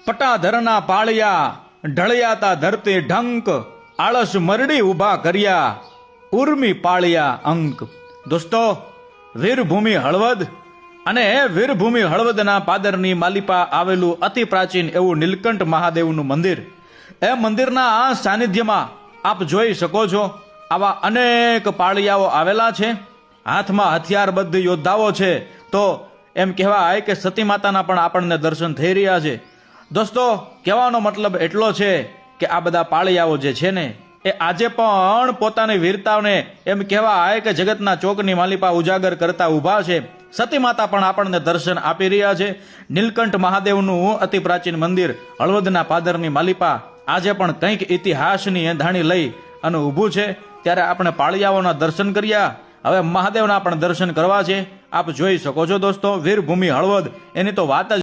પટાધરના પાળિયા ઢળિયાતા ધરતી ઢંક, આળસ મરડી ઉભા કર્યા ઉર્મી પાળિયા અંક. દોસ્તો, વીરભૂમિ હળવદ અને વીરભૂમિ હળવદના પાદરની માલિપા આવેલું અતિ પ્રાચીન એવું નીલકંઠ મહાદેવનું મંદિર. એ મંદિરના આ સાનિધ્યમાં આપ જોઈ શકો છો આવા અનેક પાળિયાઓ આવેલા છે. હાથમાં હથિયારબદ્ધ યોદ્ધાઓ છે. તો એમ કહેવાય કે સતી માતાના પણ આપણને દર્શન થઈ રહ્યા છે. દોસ્તો, કહેવાનો મતલબ એટલો છે કે આ બધા પાળિયાઓ જે છે ને એ આજે પણ પોતાની વીરતાને એમ કહેવાય કે જગતના ચોકની માલિપા ઉજાગર કરતા ઊભા છે. સતી માતા પણ આપણને દર્શન આપી રહ્યા છે. નીલકંઠ મહાદેવનું અતિ પ્રાચીન મંદિર હળવદના પાદરની માલિપા આજે પણ કંઈક ઇતિહાસની એંધાણી લઈ અને ઊભું છે. ત્યારે આપણે પાળિયાઓના દર્શન કર્યા, હવે મહાદેવના પણ દર્શન કરવા છે. આપ જોઈ શકો છો દોસ્તો, વીરભૂમિ હળવદ એની તો વાત જ